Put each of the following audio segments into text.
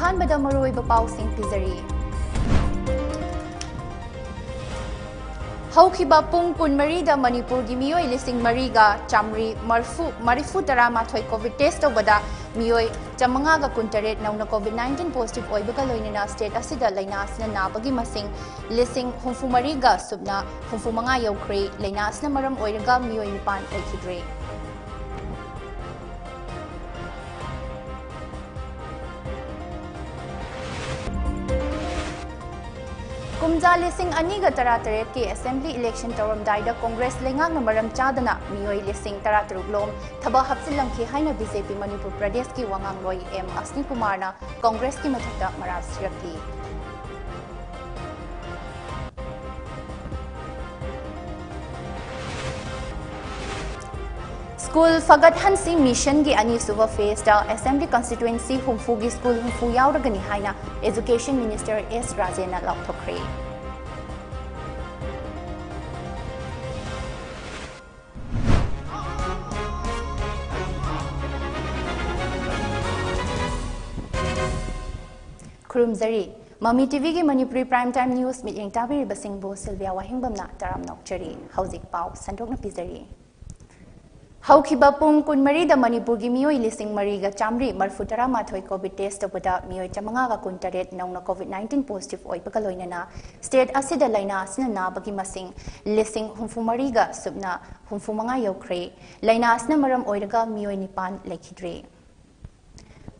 ꯑꯍꯥꯟꯕꯗ ꯃꯔꯨꯑꯣꯏꯕ ꯄꯥꯎꯁꯤꯡ ꯄꯤꯖꯔꯤ꯫ ꯍꯧꯈꯤꯕ ꯄꯨꯡ 24ꯗ ꯃꯅꯤꯄꯨꯔꯒꯤ ꯃꯤꯑꯣꯏ 4,938 ꯀꯣꯚꯤꯗ ꯇꯦꯁ ꯇꯧꯕꯗ ꯃꯤꯑꯣꯏ 538 ꯅꯧꯅ ꯀꯣꯚꯤꯗ-19 ꯄꯣꯖꯤꯇꯤꯚ ꯑꯣꯏꯕꯒ ꯂꯣꯏꯅꯅ ꯁ꯭ꯇꯦꯠ ꯑꯁꯤꯗ ꯂꯩꯅꯥ ꯑꯁꯤꯅ ꯅꯥꯕꯒꯤ ꯃꯁꯤꯡ 64ꯒ ꯁꯨꯞꯅ 65 ꯌꯧꯈ꯭ꯔꯦ꯫ ꯂꯩꯅꯥ ꯑꯁꯤꯅ ꯃꯔꯝ ꯑꯣꯏꯔꯒ ꯃꯤꯑꯣꯏ 9 ꯂꯩꯈꯤꯗ꯭ꯔꯦ꯫ ꯀꯨꯝꯖꯥ 2018ꯒꯤ ꯑꯦꯁꯦꯝꯕ꯭ꯂꯤ ꯏꯂꯦꯛꯁꯟ ꯇꯧꯔꯝꯗꯥꯏꯗ ꯀꯣꯡꯒ꯭ꯔꯦꯁ ꯂꯩꯉꯥꯛꯅ ꯃꯔꯝ ꯆꯥꯗꯅ ꯃꯤꯑꯣꯏ 13,000 ꯂꯣꯝ ꯊꯕꯛ ꯍꯥꯞꯆꯤꯜꯂꯝꯈꯤ ꯍꯥꯏꯅ ꯕꯤꯖꯦꯄꯤ ꯃꯅꯤꯄꯨꯔ ꯄ꯭ꯔꯗꯦꯁꯀꯤ ꯋꯥꯉꯥꯡꯂꯣꯏ ꯑꯦꯝ ꯑꯁꯅꯤ ꯀꯨꯃꯥꯔꯅ ꯀꯣꯡꯒ꯭ꯔꯦꯁꯀꯤ ꯃꯊꯛꯇ ꯃꯔꯥꯜ ꯁꯤꯔꯛꯂꯤ꯫ स्कूल फगतहनसी मिशन की अनीसुबा फेस्टा असेंबली कंस्टिट्युएंसी हुंफुगी स्कूल हुंफु यावरगनी हाइना एजुकेशन मिनिस्टर एस राजेना लाउथोखरे। खुरुमजरी ममी टीवी की Manipuri prime time news meeting ताबिरिबा सिंहबु सिल्विया वाहिंगबमना तराम नोकचरी हौजिक पाव संदोकना पिजरी। हौखिबा पुंग 24दा मणिपुरगी मियोई 4,938 कोविड टेस्ट तौबदा मियोई 538 नौना कोविड-19 पॉजिटिव ओइबगा लोइनना स्टेट असिदा लैना असिना नाबगी मसिंग 64गा सुबना 65 यौख्रे। लैना असिना मरम ओइरगा मियोई 9 लेखिद्रे।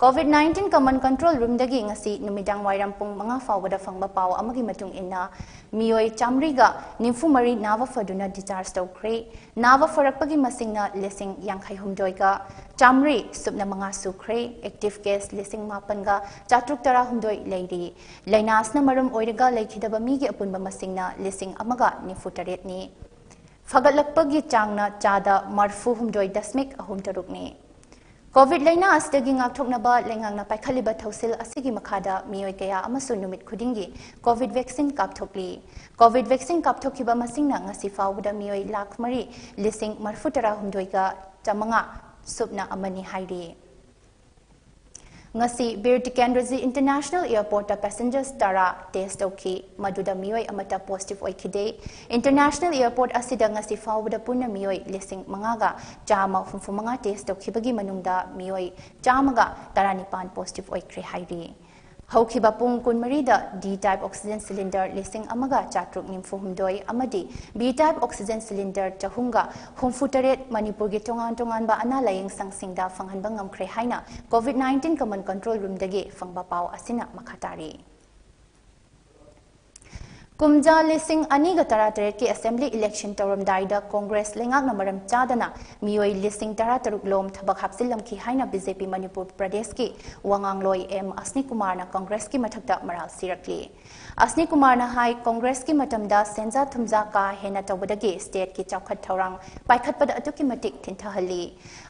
कोविड-19 कमन कंट्रोल रूम दगी ngasi numitang wairam pung 5 fawada fangba paw amagi matung inna miyoi 194 nava faduna discharge tawkhre। nava farakpagi masingna 56 ga 100 subna 5 sukhre। active case 8 ga 413 leiri। laina asna maram oiraga lekhidaba migi apunba masingna 1,048 ni। fagalakpagi changna chada 43.3 ni। Covid लैना अस्दगी ngaktoknaba lengangna paikhalliba thausil asigi makhada miyoi kaya amasu numit khudingi covid vaccine कापथोकली। Covid vaccine कापथोकिबा मसिंगना ngasi fawbada miyoi 1,34,900 subna amani hairi। ngasi bir tikandraji international airport ta passengers tara test tauki maduda miyoi amata positive oikhide। international airport asida ngasi fawbada punna miyoi 5,000 ga 135 test taukibagi manungda miyoi 100 ga 19 positive oikhre hairi। हौखिबा पुंग 24दा D type oxygen cylinder 1,492 amadi B type oxygen cylinder 368 Manipur की तोंगान अना लायेंग संगसिंगदा फंगहनबा ngamkhre haina COVID-19 common control room dagi fangba paw asina makhatari। कुमजा 2018 की assembly election तौरमदाइदा Congress लेंगाकना मरम चादना मियोई 13,000 लोम थबक हापसिलमखी हाइना BJP Manipur प्रदेश की वांगांगलोई M असनी कुमारना कांग्रेस की मथक्ता moral सिरकली। असनी कुमारना high Congress की मतमदा सेंजा थुमजा का हेना तौबदगी स्टेट की चौखट थौरांग पाइखतपदा अतुकी मतिक थिंथहली।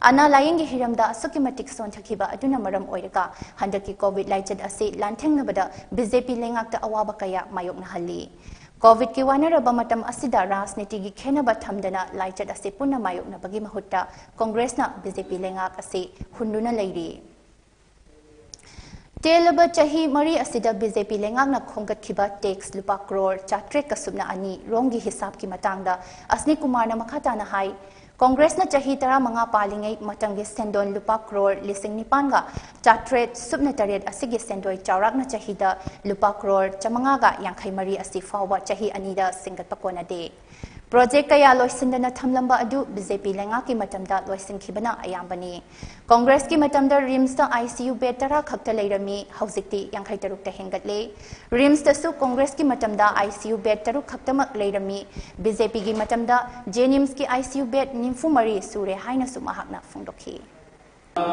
अना लायेंगी हिरमदा असुकी मतिक सोंथखिबा अदुना मरम ओइरगा हंदकी कोविड लाइचद असि लांथेंगनबदा बीजेपी लेंगाकता अवाबा कया मायोकनहली। कोविड की वानरबा मतम असिदा राजनीति की खेनबा थमदना लाइचद असि पुन्ना मायोकनबगी महुत्ता कांग्रेसना बीजेपी लेंगाक असि हुंदुना लैरी। तेलबा चाही मरी असिदा बीजेपी लेंगाकना खोंगतखिबा टैक्स लुपा करोड़ 400 कसुबना अनि रोंगी हिसाब की मतांगदा असनी कुमारना मखाताना हाई कांग्रेस न चाही 15 पालिंगै मतंगी सेंडोन लुपा करोड़ 9,000 ga 400 सुबना 8 असिगी सेंडोय चावराकना चाहीदा लुपा करोड़ 500 ga 53 असि फावबा चाही अनिदा सिंगतपा कोनदे। प्रोजेक्ट कया लोइसिंदना थमलंबा अदु बीजेपी लेंगा की मतमदा लोइसिंखिबना अयाम्बनी। कांग्रेस की मतमदा रिम्स ता आईसीयू बेड 10 खक्ता लेरमी हौजिक्ति 53 ता हेंगतले। रिम्स तसु कांग्रेस की मतमदा आईसीयू बेड 10 खक्तमक लेरमी बीजेपी की मतमदा जेनिम्स की आईसीयू बेड 93 सूरे हाइनसु महाकना फोंदोखी।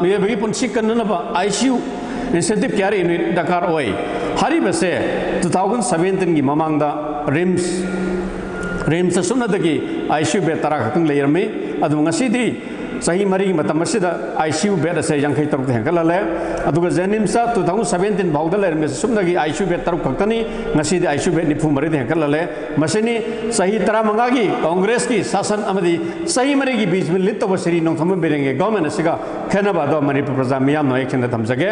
मियाबगी पुंसी कन्ननबा आईसीयू इंसेंटिव क्यार यूनिट दरकार ओय हरिबसे 2017 की ममांगदा रिम्स सुनदगी आईसीयू बेड 10 खक्तंग लेरमी अदु ngasiदी सही मरी मतमसिदा आईसीयू बेड असे 53 हेंगलले अदुगा जेनिम्स 2017 बाउदा लेरमी सुमदगी आईसीयू बेड 10 खक्तनी ngasiदी आईसीयू बेड 93 हेंगलले मसिनी सही 15 की कांग्रेस की शासन अमदी सही मरी की बीच में लित्तब श्री नोंथम बेरेंगे गवर्नमेंट असिगा खेनबा दो मणिपुर प्रजा मियाम नो एक्शन थमजगे।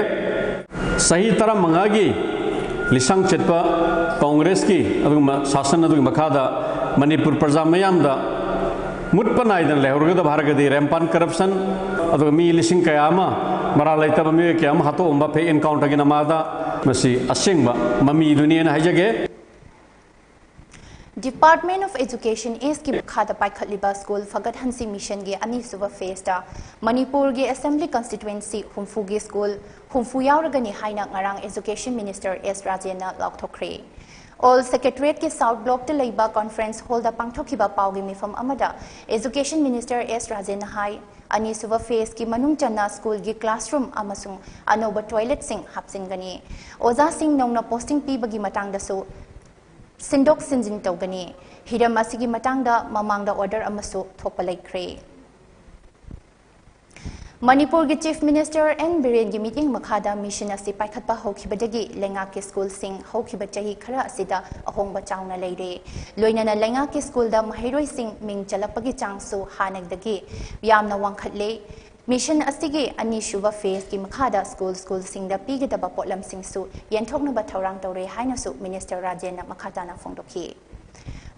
सही तरह मंगागी लिसंग चेतपा कांग्रेस की शासन मखादा मणिपुर प्रजा मयामदा मुटप नाइदन लेहरगद भारगदी रैंपान करप्शन मी लिसिंग कयामा मरा लेतब मी क्या हाथो फे एनकाउंटर की नमादा मसी असेंग ममी दुनिया हाइजगे Department of Education is ki khada paikhatliba school fagat hansi mission ge ani suba festa Manipur ge assembly constituency humfu ge school humfu yauragani haina ngarang education minister S Rajena lokthokre all secretariat ke south block te leiba conference hall da pangthokiba paugi mifam amada education minister S Rajena hai ani suba face ki manung channa school ge classroom amasung anoba toilet sing hapsingani oza sing nongna posting pi bagi matang da so Sindok Sinjin Togani, Hidam Asigi Matanga, Mamanga order Amaso Topalekre. Manipur Chief Minister and Birengi meeting Makada mission as the Paikatpa Hokibadagi, Lengaki School Sing, Hokibajahi Kara Sida, a home bachauna lady. Loinana Lengaki School da Mahiro Sing Ming Jalapagi Chang so Hanek dagi, Yamna Wankatle. Mission astige ani shuba face ki makada school sing da pigi da bapotlam sing su yenthok na bathaurang tore haina su minister Rajena makata na phongdokhi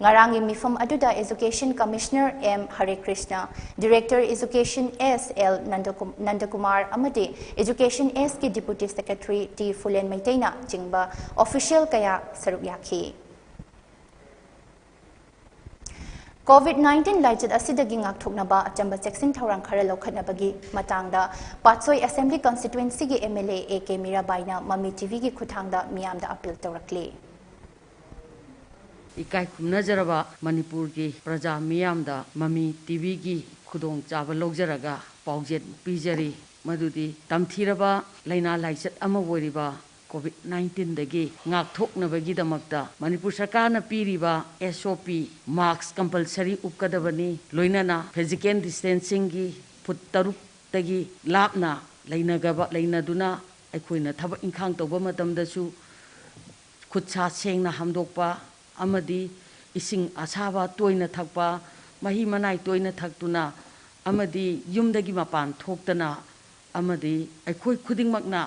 ngarangi mifam aduda education commissioner M Hare Krishna director education S L Nandakumar amade education S ki deputy secretary T Fulen Maitaina jingba official kaya saruk yakhi COVID-19 laichat asidagi ngakthoknaba achamba section thorang khara lokhatnabagi matangda Patsoi Assembly constituency gi MLA AK Mirabaina Mami TV gi khuthangda miyamda appeal tawrakle ikai khumnajaraba Manipur gi praja miyamda Mami TV gi khudong chaba logjaraga paujet pijari madudi tamthiraba laina laichat ama woriba COVID-19 dagi ngakthoknabagi damakta Manipur sarkar na piriba SOP marks compulsory upkadabani loinana physical distancing gi foot taruk tagi lapna lainagaba lainaduna aikoina thabak inkhang tawba matamdasu khutsa sengna hamdokpa amadi ising asaba toina thakpa mahi manai toina thaktuna amadi yumdagi mapan thoktana amadi aikoi khudingmakna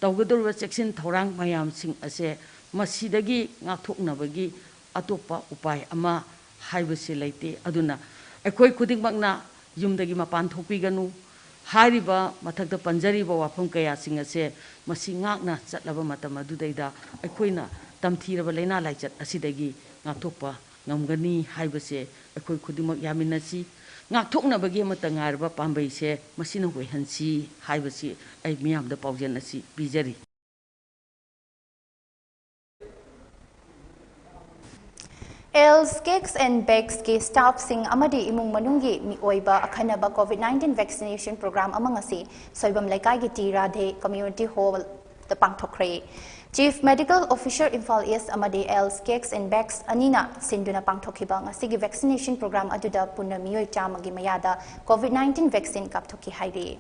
Taugadurwa section Thorang Mayam Sing Ase Masidagi Ngathoknabagi Atopa Upai Ama Haibasi Laite Aduna Akoi Kuding Magna Yumdagi Mapan Thopiganu Hariba Matakta Panjariba Wapum Kaya Sing Ase Masingakna Satlaba Matamadudaida Akoina Tamthiraba Lena Laichat Asidagi Ngatopa Ngamgani Haibase Akoi Kudimak Yaminasi Ngathoknabagi matangarba pambai se masina hoihansi haibasi ai miyam da paujen asi bijari Els cakes and bakes ke staff sing amadi imung manungi mi oiba akhanaba COVID-19 vaccination program amangasi soibam laikai gi ti radhe community hall the pangthokre Chief Medical Officer Infal East Amadi Els Cakes and Bakes Anina Sinduna Pangthokiba ngasigi vaccination program aduda punna miyoi chamagi mayada COVID-19 vaccine kapthoki hairi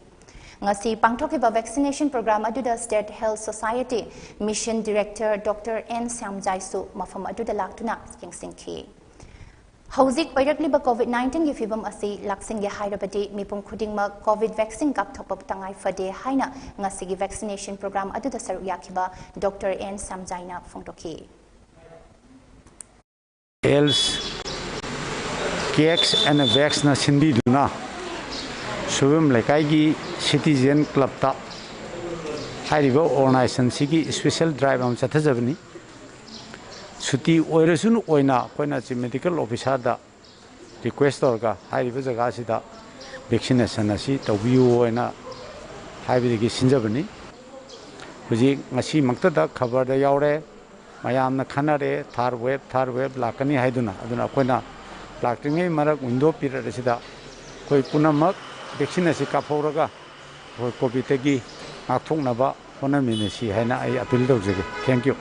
ngasi pangthokiba vaccination program aduda State Health Society Mission Director Dr. N Samjaisu mafam aduda laktuna kingsingki Hauzik Pairakliba COVID-19 gi fibam asi laksing ge hairabadi mipum khudingma COVID vaccine kapthokpa tangai fade haina ngasigi vaccination program aduda saru yakiba Dr. N Samjaina phongtoki Els cakes and bakes na sindi duna subam lekai gi citizen club ta hairiba organization sigi special drive am chathajabni Suti oirasun oina koina chi medical officer da request orga haiba jaga sida vaccination asi tawbiu oina haibigi sinjabani buji ngasi makta da khabar da yaure mayamna khanare third wave lakani haiduna aduna koina laktingai marak window period sida koi punamak vaccination ka phawraga covid tagi ngakthoknaba honamini si haina ai appeal tawjage thank you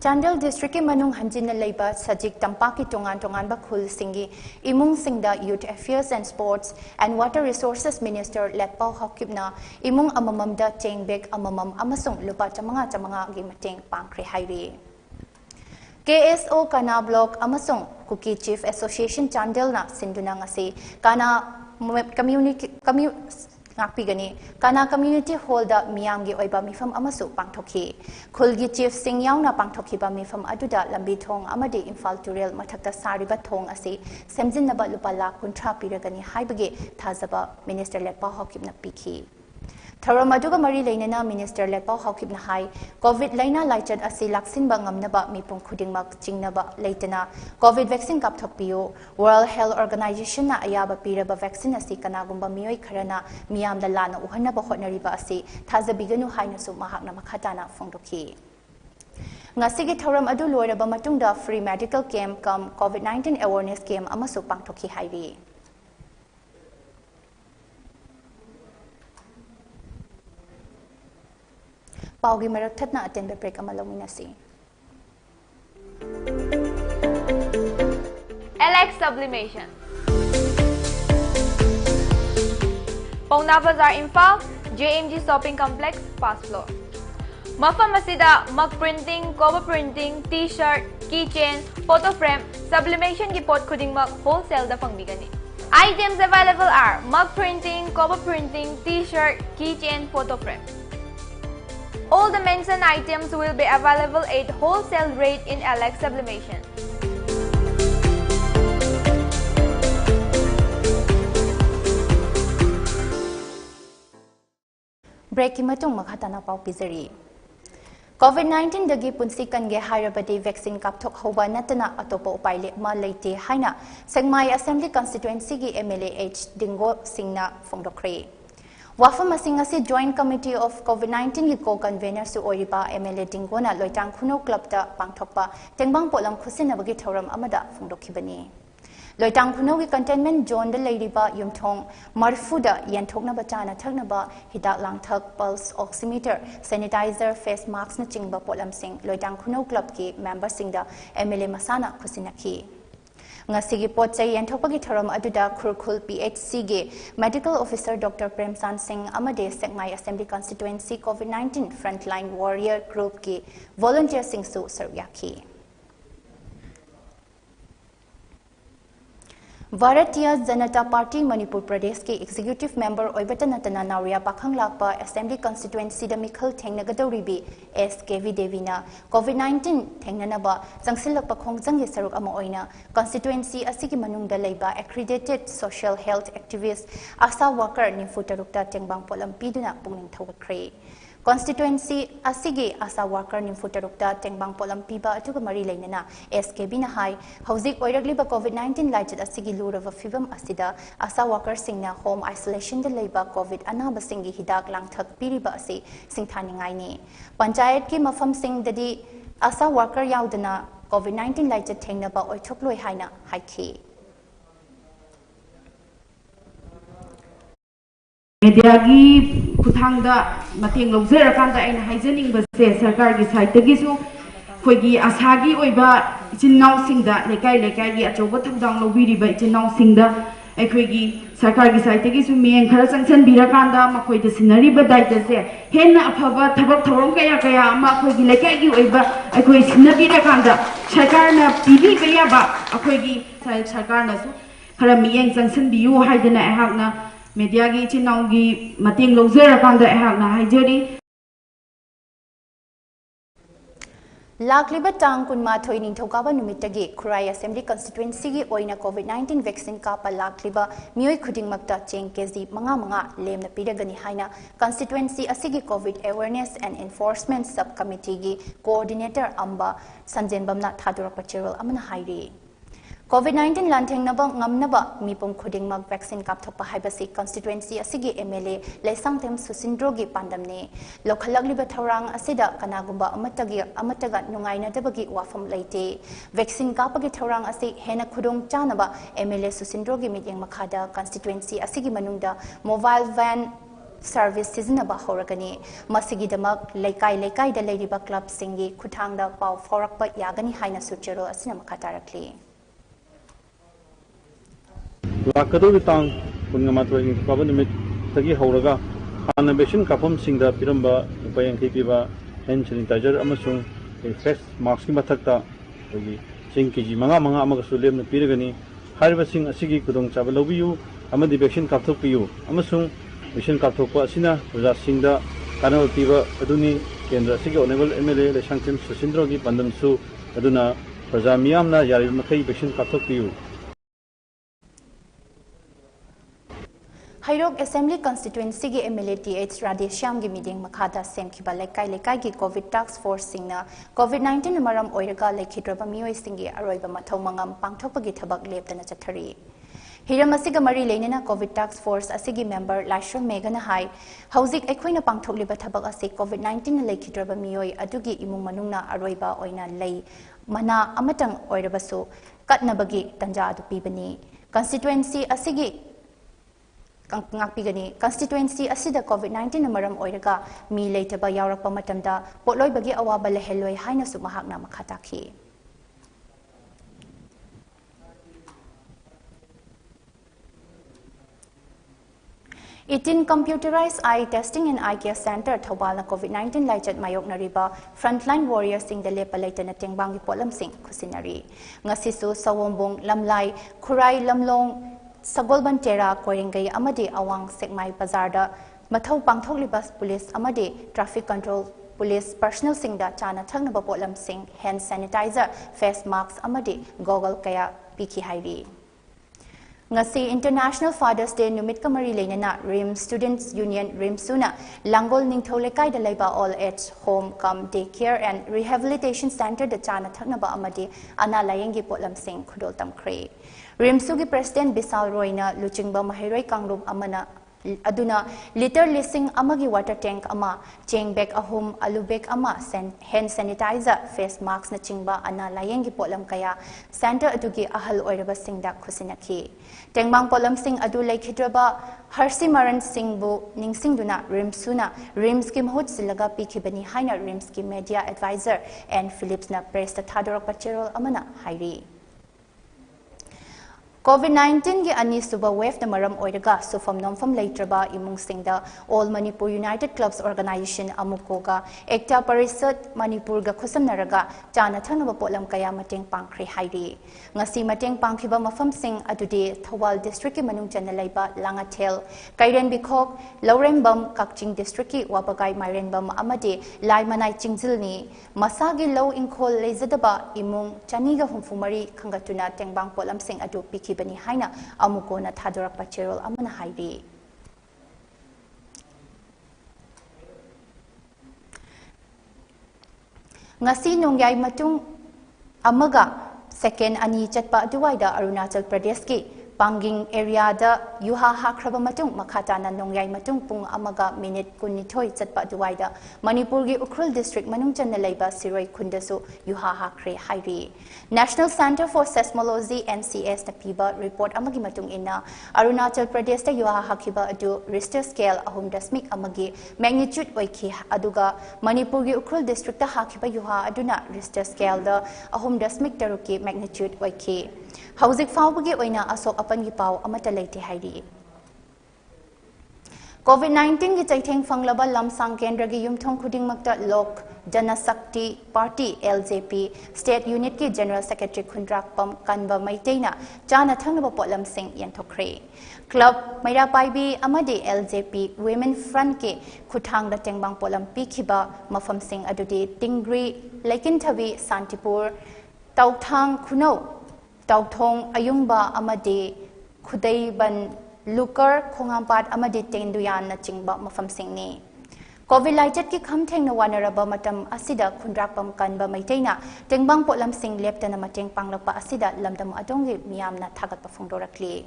Chandel District ke manung hanjina leiba sajik tampaki tongan ba khul singi imung singda Youth Affairs and Sports and Water Resources Minister Letpau Hakibna imung amamamda changbek amamam amasung lupa chamanga gi mateng pangkre hairi KSO Kana Block amasung Kuki Chief Association Chandel na sinduna ngasi kana ngakpigani kana community hall da miyamgi oiba mifam amasu pangthokhi khulgi chief sing yauna pangthokhi ba mifam aduda lambi thong amadi imphal turel mathakta sariba thong ase semjinaba lupa lakh kunthra piragani haibage thazaba minister lekpa hokipna pikhi Tharam aduga mari lainana minister lekpa hokipna hai covid laina laichat ase laksinba ngamnaba mipum khudingmak chingnaba leitana covid vaccine kapthokpiyo world health organization na ayaba piraba vaccine ase kanagumba miyoi kharana miyamda lana uhanaba hotnariba ase thazabiganu hainasu mahakna makhatana phongdokhi ngasigi tharam adu loiraba matungda free medical camp kam covid 19 awareness camp amasu pangthokhi haibi Paugi marak thatna attend break amalawinasi. LX sublimation. Pauna Bazaar Imphal, JMG Shopping Complex, first floor. Mafam asida mug printing, cover printing, t-shirt, keychain, photo frame, sublimation ki pot khuding mug wholesale da pangbigani. Items available are mug printing, cover printing, t-shirt, keychain, photo frame. All the mentioned items will be available at wholesale rate in LX sublimation. Break matung makhatana pau pizari. COVID-19 dagi punsi kange hairabadi vaccine kapthok hoba natana atopo upaile ma leite haina Sengmai Assembly constituency gi MLA H Dingo Singna Fongdokre. Wafam asingasi Joint Committee of COVID-19 ki co-convener su oiriba MLA Dingona loitang khuno club ta pangthokpa tengbang polam khusinabagi thoram amada phongdokhibani loitang khuno ki containment zone da leiriba yumthong marfuda yanthokna bachana thaknaba hidak langthak pulse oximeter sanitizer face mask na chingba polam sing loitang khuno club ki member singda MLA masana khusinakhi ngasigi potchai yanthokpagi thoram aduda khurkhul PHC ge medical officer Dr Premsan Singh amade Sengmai Assembly constituency COVID-19 frontline warrior group ki volunteer sing su saryakhi Bharatiya Janata Party Manipur Pradesh ke executive member oibata natana Nauria Pakhang Lakpa Assembly constituency da Mikhal Thengnagadoribi SKV Devina COVID-19 Thengnanaba Jangsilakpa Khongjang saruk ama oina constituency asigi manungda leiba accredited social health activist asa worker nimfutarukta tengbang polam piduna pungning thawakre constituency asigi asa worker nimfutarukta tengbang polam piba atuga mari leinana SKB na hai hauzik oiragliba COVID-19 laichat asigi lurava fibam asida asa worker singna home isolation da leiba COVID anaba singi hidak langthak piriba ase singthaningai ni panchayat ki mafam sing dadi asa worker yaudana COVID-19 laichat thengnaba oithokloi haina haikhi Mediagi kuthangda mateng logzera kanda aina haijening base sarkar gi site gi su khoigi asagi oiba ichinnaw singda lekai lekai gi achoba thangdang lobiri ba ichinnaw singda aikhoigi sarkar gi site gi su meng khara changsan bira kanda makhoi de sinari ba daita se henna afaba thabak thorong kaya kaya ama khoigi lekai gi oiba aikhoi sinabi ra kanda sarkar na pibi kaya ba akhoigi sarkar na su khara meng changsan biu haidana ahakna media gi chinaugi mating logzera kanda ehakna haijeri Lakliba tang kunma thoi ningthokaba numitagi Khurai Assembly constituency gi oina COVID-19 vaccine kapa lakliba mioi khudingmakta cheng kg manga lemna piragani haina constituency asigi COVID awareness and enforcement subcommittee gi coordinator amba Sanjenbamna thadurapa chirol amana hairi COVID-19 lanthengnaba ngamnaba mipum khudingmak vaccine kapthokpa haibasi constituency asigi MLA Laisangtem Susindrogi pandamne lokhalagliba thorang asida kanagumba amataga nungainadabagi wafam leite vaccine kapagi thorang asi hena khudong chanaba MLA Susindrogi meeting makhada constituency asigi manungda mobile van service sizinaba horagani masigidamak leikai da leiriba club singi khuthangda pau forakpa yagani haina suchero asina makatarakli Lakado tang pungamatwa in Kabanimit Tagi Horaga, Hana Bashin Kapum Singda Piramba, Upayan Kipiba, hand sanitizer Amasung, a face mask Matakta, Sinki Manga Amagasulem Piragani, Harvesting Asigi Kudong Chabalobiu, Amadi Bashin Katopiu, Amasung, vaccine kapthokpa asina praja singda kanal piba aduni kendra sigi honorable MLA Lesangtim Susindro gi pandamsu aduna praja miyamna yari makai vaccine kapthokpiu. Hairok Assembly Constituency gi MLA TH Radheshyam gi meeting makhada semkhiba lekai gi COVID task force singna COVID-19 maram oiraga lekhidraba miyoi singi aroiba mathau mangam pangthokpa gi thabak leptana chathari. Hiram asiga mari leinena COVID task force asigi member Laishram Megana hai hauzik ekhoina pangthokliba thabak asi COVID-19 lekhidraba miyoi adugi imung manungna aroiba oina lei mana amatang oirabasu katnabagi tanja adu pibani constituency asigi constituency asida COVID-19 maram oiraga mi leitaba yaurakpa matamda potloi bagi awaba leheloi haina su mahakna makhataki. Itin computerized eye testing and eye care center Thobal COVID-19 laichat mayok nariba frontline warriors sing the lepa laitana tengbang polam sing kusinari ngasisu sawombong lamlai khurai lamlong Sagolban Tera Koringai Amadi Awang Sekmai Bazarda Mathau Pangthoklibas Police Amadi Traffic Control Police Personal Singda Chana Thangnaba Potlam Sing hand sanitizer face masks Amadi goggle kaya piki hairi Ngasi International Father's Day numit kamari leinana RIM Students Union RIM Suna Langol Ningtholekai Dalaiba All Age Home Come Daycare and Rehabilitation Center the Chana Thangnaba Amadi Ana Layengi Potlam Sing Khudol Tamkre Rimsugi President Bisal Royna Luchingba Mahiroi Kanglum Amana Aduna liter listing amagi water tank ama cheng bag ahum alu bag ama hand sanitizer face masks na chingba ana layengi polam kaya center adugi ahal oiraba singda khusinaki tengmang polam sing adu laikhidraba harsi maran singbu ningsingduna rimsuna rimski mahut silaga pikhibani haina rimski media advisor and Philips na press ta thadorok pachero amana hairi COVID-19 gi ani suba wave na maram oiraga sufam nomfam leitraba imung singda All Manipur United Clubs Organization amukoga ekta parisat Manipur ga khusam naraga chana thanaba potlam kaya mateng pangkhri hairi ngasi mateng pangkhiba mafam sing adudi Thawal district ki manung chana laiba Langathel Kairen Bikhok Lorembam Kakching district ki Wabagai Mairenbam amadi Lai Manai Chingzilni masagi low inkhol leizadaba imung chaniga humfumari khangatuna tengbang potlam sing adu piki Bani Haina Amuko na Thadorak Pachirol Amana Hairi. Ngasi Nongyay Matung Amaga second ani chatpa duwaida Arunachal Pradesh ki Panging area da yuha hakraba matung makata na nongyay matung pung amaga minute kunitoy chatpa duwaida Manipur gi Ukhrul district manung chan na laiba Siroi Kundasu yuha hakre hairi National Center for Seismology NCS na piba report amagi matung ina Arunachal Pradesh da yuha hakiba adu Richter scale ahum dasmik amagi magnitude oiki aduga Manipur gi Ukhrul district da hakiba yuha aduna Richter scale da ahum dasmik taruki magnitude oiki Hauzik Fawbagi oina asok apan gi pau amata leite hairi COVID-19 gi chaitheng fanglaba lamsang kendra gi yumthong khuding makta lok Janasakti Party LJP State Unit ki General Secretary Khundrak Pam Kanba Maiteina Chana Thangnaba Potlam Singh Yanthokre Club Maira Paibi Amadi LJP Women Front ki Khuthang da Tengbang Potlam Pikhiba Mafam Singh adudi Tingri Laikin Thabi Santipur Tauthang Khunau Tauthong Ayungba Amadi Khudaiban Lukar Khongampat Amadi Tenduyan na Chingba Mafam Singni COVID laitat ki khamtheng na wanaraba matam asida khundrakpam kanba maiteina tengbang potlam sing lepta na mateng panglapa asida lamdam adongi miyamna thagat pafongdorakli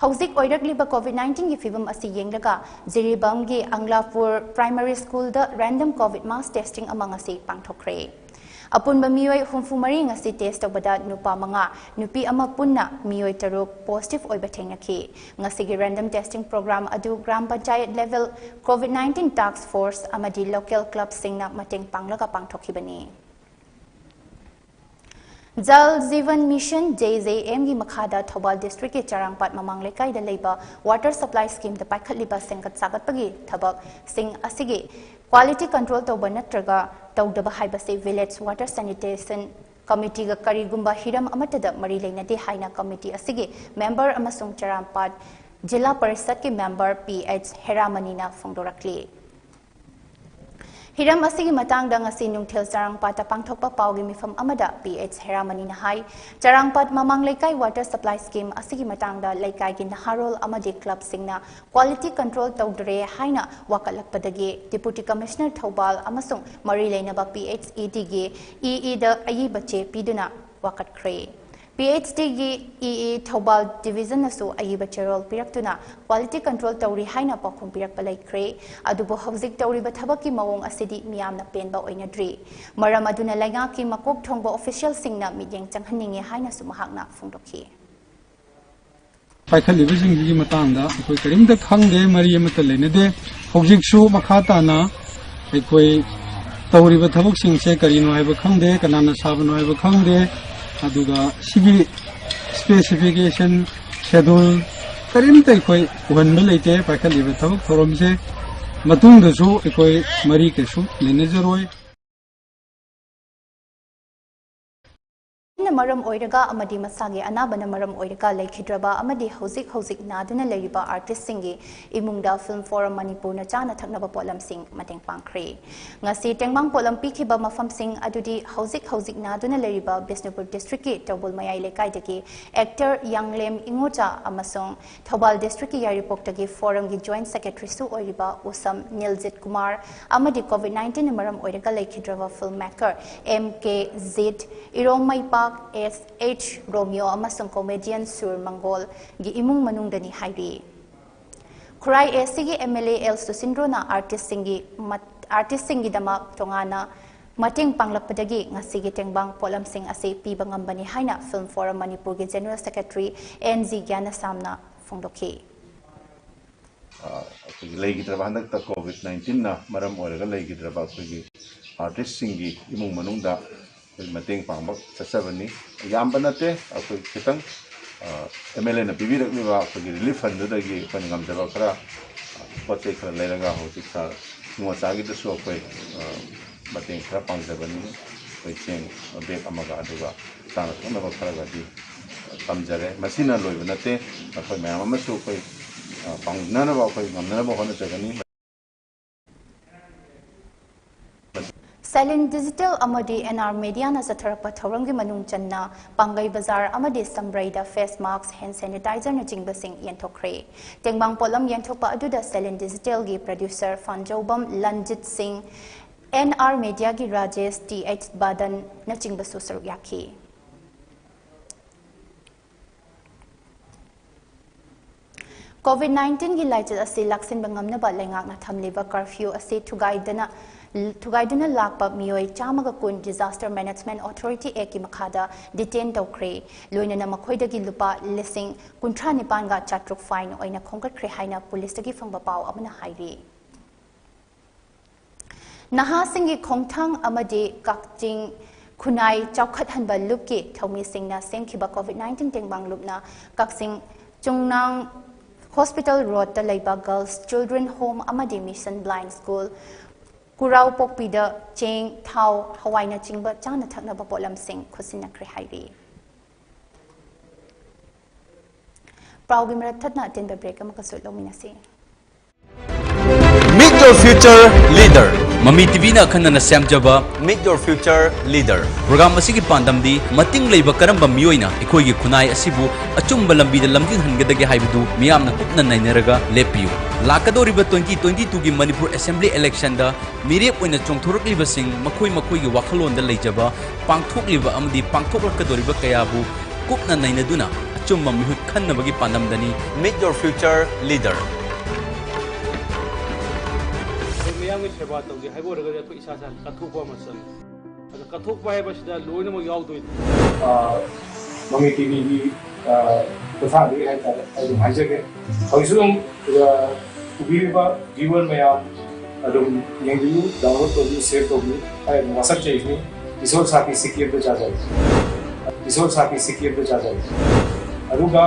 Hauzik oirakliba COVID-19 gi fibam asi yenglaga Jiribam gi Anglapur Primary School da random COVID mass testing among asi pangthokre Apun ba miyoi humfumari ngasi test obada nupa manga nupi ama punna miyoi taruk positive oiba thengaki ngasi gi random testing program adu gram panchayat level COVID-19 task force amadi local club singna mateng panglaga pangthokibani Jal Jeevan Mission JJM gi makhada Thobal district ke Charangpat mamang lekai da leiba water supply scheme da paikhatliba sengkat sagat pagi thabak sing asigi quality control to banatraga tawdaba haibase village water sanitation committee गा करीगुंबा हिरम अमतदा मरी लेनदे हाइना committee असigi member amasung charampat Zila Parishad के member PH हेरामनीना फोंदोरक्ली हिरम असिगी मतांगदा ngasi nungthil charangpat pangthokpa paugi mifam amada PH हेरामनीना हाई charangpat mamang leikai water supply scheme asigi matangda leikai gi naharol amadi club singna quality control tawdre haina wakalakpadagi deputy commissioner thobal amasung mari leinaba PHED gi EE da ayi bache piduna wakat kre PhD gi EE Thobal Division asu ayiba cherol piraktuna quality control tawri haina pakhum pirak palai kre adubo hawzik tawri ba thabaki mawong asidi miyamna penba oinadri maram aduna lainga ki makok thongba official singna midyeng changhaninge haina su mahakna phungdokhi पाइखलिब सिंगी मतंगदा कोई करीमदा खंगे मरी अमत लेनेदे हौजिकसु मखाताना कोई तौरिब थबक सिंगसे करिनो HYBE खंगदे कनाना साबनो HYBE खंगदे अदुगा सिगी specification schedule करीमदा कोई उहनब लेते पाइखलिब थबक थोरमसे मतुंगदसु कोई मरी केसु लेनेजरोय मरम ओइरगा अमदी मसागे अनाबना मरम ओइरगा लेखिद्रबा अमदी हौजिक नादुना लेरिबा आर्टिस्ट सिंगी इमुंगदा फिल्म फोरम मणिपुर ना चाना थकनबा पोलम सिंग मतेंग पांखरे ngasi tengbang polam pikhiba mafam sing adudi हौजिक नादुना लेरिबा बिष्णुपुर डिस्ट्रिक्ट की टोबुल मयाई लेकाई दगी एक्टर यांगलेम इंगोचा अमसोंग थौबाल डिस्ट्रिक्ट की यारिपोक दगी फोरम की जॉइंट सेक्रेटरी सु ओइरिबा उसम नीलजित कुमार अमदी कोविड-19 मरम ओइरगा लेखिद्रबा फिल्म मेकर MK Zid इरोंगमई पाक SH Romeo amasung comedian Sur Mangol gi imung manungdani hairi Kurai SG MLA El Susindrona artist singi dama tongana mating panglakpadagi ngasigi tengbang polam sing ase piba ngambani haina film forum Manipur gi general secretary NZ Gyana Samna phongdokhi लेगिद्रबा हनक कोविड-19 ना मरम ओरगा लेगिद्रबा अखोगी artist सिंगी इमुंग मनुंगदा मतेंग पांगबक चसबनी याम बनते अखोई खितंग MLA ना पिबिरकनिबा अखोगी relief fund दगी अखोई ngамजबा खरा पचे खरा लेरगा होजिक सा मोचागी दसु अखोई मतेंग खरा पांगजबनी अखोई चेंग बेग अमगा अदुगा ताना थनबा खरा गदी तमजरे मसिना लोइब नते अखोई मयाम अमसु अखोई पांगनानबा अखोई ngамनानबा होना जगनी Silent Digital Amadi NR Media na Zatharapa Thorangi Manung Channa Pangai Bazar Amadi Sambraida face masks hand sanitizer na jingbasing yentokre Tengbang Polam yentokpa aduda Silent Digital gi producer Fanjobam Lanjit Singh NR Media gi Rajesh TH Badan na jingbasu sarugyaki COVID-19 gi laichal asi laksin bangamna ba lengak na thamliba curfew asi Tugaiduna lakpa miyoi chamaga kun Disaster Management Authority Act ki makhada detain tawkre loina na makhoidagi lupa lising kuntra nipan ga chatruk fine oina khongkat kre haina police tagi phangba paw amana hairi naha singi khongthang amadi kakjing kunai chawkhat hanba lupki thomi singna semkhiba COVID-19 tengbang lupna kaksing chungnang Hospital Road ta leiba Girls Children Home amadi Mission Blind School Kurau Pokpida Cheng Thau Hawaii Chingba Chana Thaknaba Polam Singh Khusina Krihairi Prougimra Tatna Tinba Break Amakasut Lominasi Meet your future leader. Mami TV na khana na samjaba Meet your future leader. Program asigi pandamdi mating leiba karamba miyoina ikoi gi khunai asibu achumba lambi da lamjing hangadage haibdu miyam na kupna nainaraga lepiu. Lakadoriba 2022 gi Manipur Assembly election da mirep oina chongthorokliba sing makoi gi wakhalon da leijaba pangthokliba amdi pangthoklakadoriba kayabu kupna nainaduna achumba mihut khannabagi pandamdani Meet your future leader. सेवा तौजे हाइबोरगा तो इसासा कथोपा मसन अगर कथोपा है बसदा लोइनम यावदोइ mummy TV की प्रसाद है तारे हाइजगे हौसुम उबीबा जीवन में अदुम यंगियु download तो शेयर तो है मसक चाहिए इसोर साथी सिकियर तो जा जाए अदुगा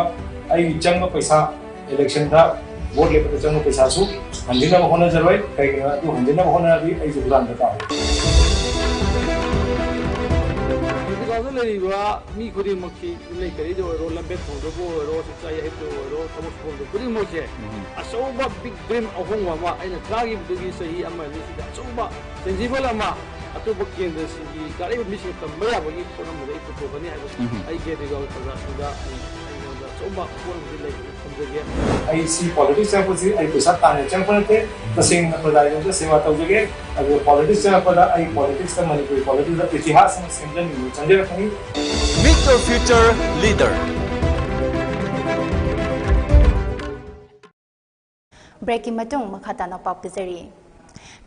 आई चंग पैसा इलेक्शन था वोट लेकर चंग पैसा सु हंजिना होना जरूरी कई तो हंजिना होना भी ऐसे बुलान देता है ꯂꯩꯕꯥꯛꯇ ꯂꯩꯔꯤꯕ ꯃꯤ ꯈꯨꯗꯤꯡꯃꯛꯁꯤ ꯌꯨꯝꯂꯩ ꯀꯔꯤꯗ ꯑꯣꯏꯔꯣ ꯂꯝꯕꯦꯠ ꯊꯣꯡꯗꯕꯨ ꯑꯣꯏꯔꯣ ꯆꯥꯛꯆꯥ ꯍꯩꯕꯗ ꯑꯣꯏꯔꯣ ꯊꯕꯛ ꯁꯨꯐꯝꯗ ꯈꯨꯗꯤꯡꯃꯛꯁꯦ ꯑꯆꯧꯕ ꯕꯤꯛ ꯗ꯭ꯔꯤꯝ ꯑꯍꯣꯡꯕ ꯑꯃ ꯑꯩꯅ ꯊꯥꯈꯤꯕꯗꯨꯒꯤ ꯆꯍꯤ ꯑꯃ ꯑꯅꯤꯁꯤꯗ ꯑꯆꯧꯕ ꯇꯦꯟꯖꯤꯕꯜ ꯑꯃ ꯑꯇꯣꯞꯄ ꯀꯦꯟꯗ꯭ꯔꯁꯤꯡꯒꯤ ꯀꯥꯔꯛꯏꯕ ꯃꯤꯁꯤꯡ ꯇꯝꯕ ꯌꯥꯕꯒꯤ ꯄꯣꯠ ꯑꯃꯗ ꯑꯩ ꯄꯨꯊꯣꯛꯀꯅꯤ ꯍꯥꯏꯕꯁꯤ ꯑꯩ ꯒꯦꯠꯗꯒ ꯄ꯭ꯔꯖꯥꯁꯤꯡꯗ ꯑꯩꯉꯣꯟꯗ ꯑꯆꯧꯕ ꯄꯣꯠ ꯑꯃꯗꯤ ꯂꯩꯕꯅꯤ ꯊꯝꯖꯒꯦ ꯑꯩ ꯁꯤ ꯄꯣꯂꯤꯇꯤꯛꯁ ꯆꯪꯉꯛꯄꯁꯤ ꯑꯩ ꯄꯩꯁꯥ ꯇꯥꯟꯅ ꯆꯪꯉꯛꯄ ꯅꯠꯇꯦ ꯇꯁꯦꯡꯅ ꯄ꯭ꯔꯖꯥꯒꯤꯗꯃꯛꯇ ꯁꯦꯕꯥ ꯇꯧꯖꯒꯦ ꯑꯗꯨꯒ ꯄꯣꯂꯤꯇꯤꯛꯁ ꯆꯪꯉꯛꯄꯗ ꯑꯩ ꯄꯣꯂꯤꯇꯤꯛꯁꯇ ꯃꯅꯤꯄꯨꯔꯤ ꯄꯣꯂꯤꯇꯤꯛꯁꯇ ꯏꯇꯤꯍꯥꯁ ꯑꯃ ꯁꯦꯝꯖꯅꯤꯡꯕ ꯆꯪꯖꯔꯛꯀꯅꯤ Meet your future leader. Breaking matung makhatana papizari.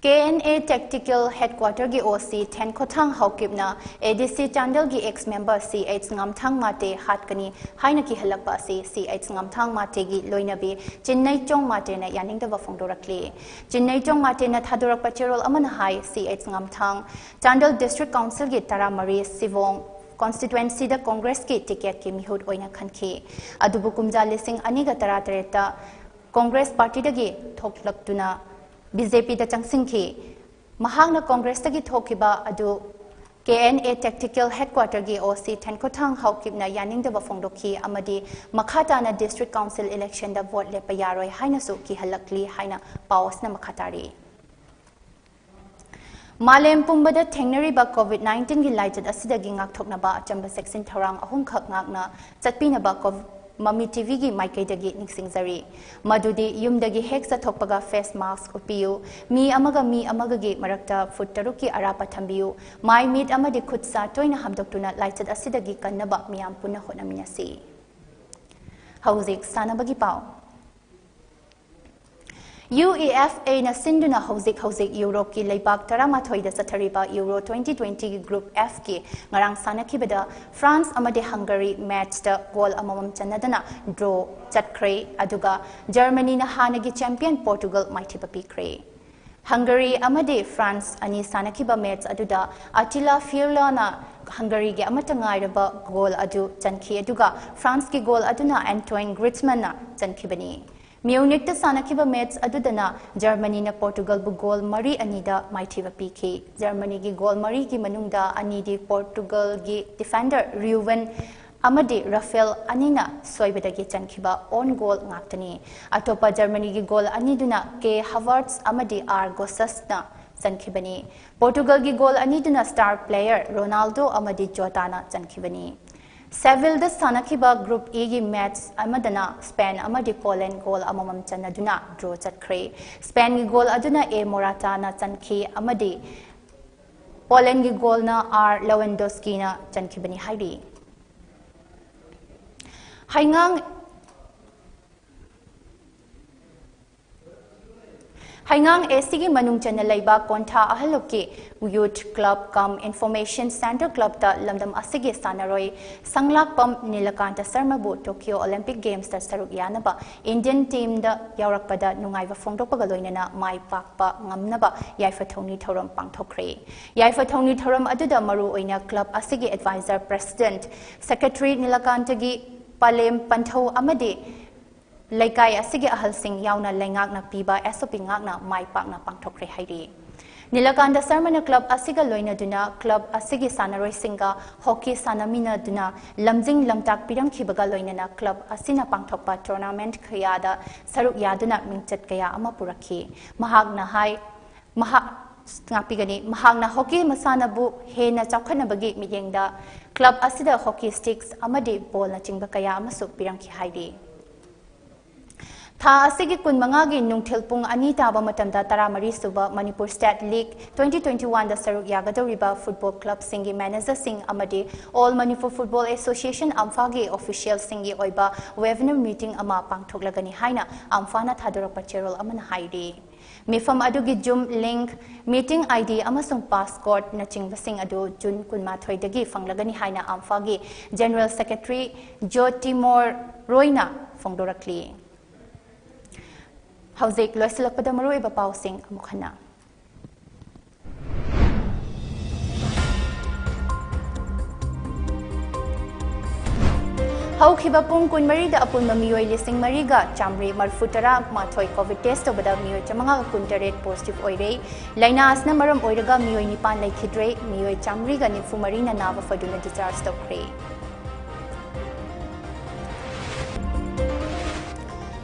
KNA Tactical Headquarter gi OC Ten Khothang Haukipna ADC Chandel gi ex-member CH Ngamthang Mate Hatkani Haina ki halakpa si CH Ngamthang Mate gi loinabi Chennai Chong Mate na yaning da wafongdorakli Chennai Chong Mate na thadorak pachirol amana hai CH Ngamthang Chandel District Council gi Taramari Sivong constituency da Congress ki ticket ki mihut oina khanki adubu kumja lising aniga taratareta Congress party dagi thoklaktuna BJP da changsingki mahangna Congress dagi thokiba adu KNA Tactical Headquarter gi OC Ten Khothang Haukipna yaning da wafongdoki amadi makhata na District Council election da vote le payaroi haina su ki halakli haina pawas na makhatari Malem pumbada thengnari ba COVID-19 gi laitat asidagi ngakthokna ba achamba section thorang ahum khak ngakna chatpina ba Mami TV gi maikaidagi ningsingjari madudi yumdagi hek sathokpaga face mask upiyu mi amaga gi marakta foot taruki arapa thambiyu mai meet amadi khutsa toina hamdoktuna laitat asidagi kannaba miyam punna honaminasi hauzik sanabagi pau UEFA na sinduna hauzik Europe ki leibak taramathoy da sathariba Euro 2020 Group F ki ngarang sanakibada France amade Hungary match da goal amamam chanadana draw chatkhre aduga Germany na hanagi champion Portugal maithiba pikre Hungary amade France ani sanakiba match aduda Attila Firla na Hungary ge amata ngairaba goal adu chankhi aduga France ki goal aduna Antoine Griezmann na chankibani Munich ta sanakiba match adudana Germany na Portugal bu goal mari anida maithiba piki Germany gi goal mari gi manungda anidi Portugal gi defender Ruben amadi Rafael anina soibedagi chankhiba on goal ngaktani atopa Germany gi goal aniduna K Havertz amadi R Gosses na chankhibani Portugal gi goal aniduna star player Ronaldo amadi Jota na chankhibani Seville the Sanakiba Group E gi match amadana Spain amadi Poland goal amamam chanaduna draw chatkre Spain gi goal aduna A Morata na chankhi amadi Poland gi goal na R Lewandowski na chankhibani hairi Haingang SG manung chana laiba kontha ahaloki youth club kam information center club ta lamdam asigi sanaroi sanglak pam nilakanta sarma bu Tokyo Olympic Games ta saruk yanaba Indian team da yaurakpada nungaiwa phongdokpaga loinana mai pakpa ngamnaba yaifa thongni thoram pangthokre yaifa thongni thoram aduda maru oina club asigi advisor president secretary nilakanta gi palem panthau amade Laikai asigi ahal sing yauna lengak na piba SOP ngak na mai pak na pangthokre hairi Nilakanda Sarmana Club asiga loina duna club asigi sanaroi singa hockey sanamina duna lamjing lamtak pirang khibaga loina na club asina pangthokpa tournament khayada saruk yaduna mingchat kaya ama purakhi mahak na hai ngapigani mahak na hockey masana bu he na chawkhana bagi miyengda club asida hockey sticks amadi ball na chingba kaya amasu pirang khi hairi Tha asigi kun mangagi nungthil pung ani taba matamda taramari suba Manipur State League 2021 da saruk yagadoriba football club singi manager sing amadi All Manipur Football Association amfagi official singi oiba webinar meeting ama pangthoklagani haina amfana thadorak pachirol amana haidi Mifam adugi Zoom link meeting ID amasung passport na chingbasing adu June kunmathoi dagi fanglagani haina amfagi General Secretary Jotimor Roina phongdorakli Hauzik loisilakpada maruiba pausing amukhana Haukiba pung kun marida apun mamiyoy lising mariga chamri marfutara mathoy COVID test obada miyoy chamanga kuntaret positive oire laina asna maram oiraga miyoy nipan laikhidre miyoy chamri ga nifu marina nava faduna discharge tokre.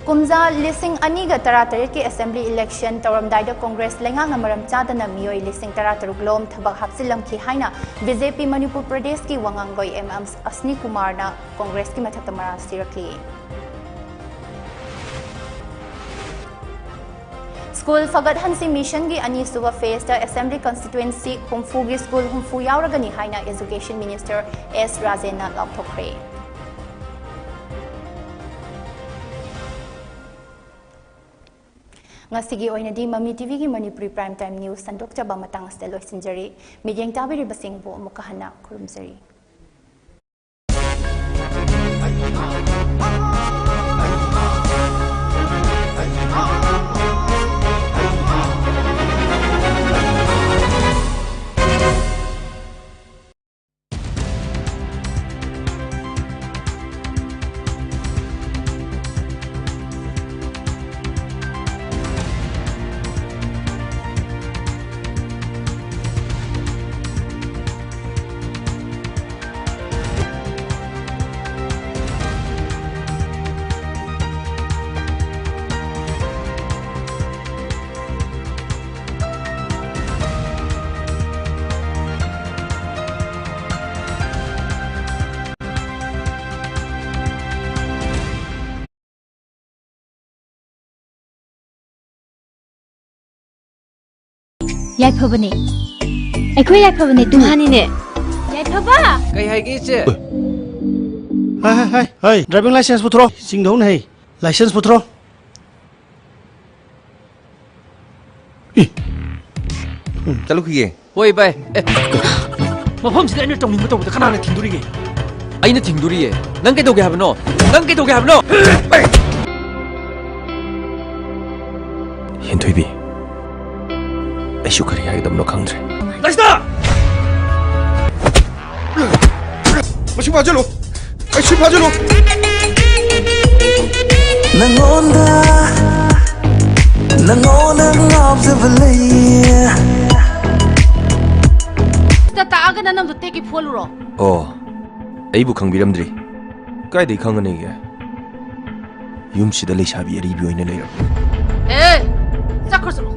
Kumza lising aniga taratarek ki assembly election tawramdaida congress lengang namaram chadana miyoy lising taratarugom thabak hapsilam ki haina BJP Manipur Pradesh ki wangangoi MM Asni Kumar na congress ki mathatamara sirakli. School Fagat Hansi Mission ki ani suba phase ta assembly constituency humfu gi school humfu yauragani haina education minister S Rajena lapthokre. Ngasigi oinadi Mami TV ki Manipuri Prime Time News sandok chaba matang astel loisinjari midyeng tabiri basing bo mukahana kurumsari. Yaipabane. Aku yaipabane tu. Hani ne. Yaipaba. Kay hai ki che. Hai, driving license putro. Sing down hai. License putro. Chalo ki. Hoi bai. Mafam sida ina tong ni mataw da kana na thinduri ge. Ai na thinduri ye. Nang ke doge habno. Nang ke doge habno. Hintoi Shukari hai dam no khangre. Lasta! Mashi bajalo. Mashi bajalo. Nangonda ngabzavale. Tata aga nanam do teki foluro. Oh. Ai bu khangbiramdri. Kai dei khangane ge. Yum sida leishabi ari bi oina leira. Sakhosro.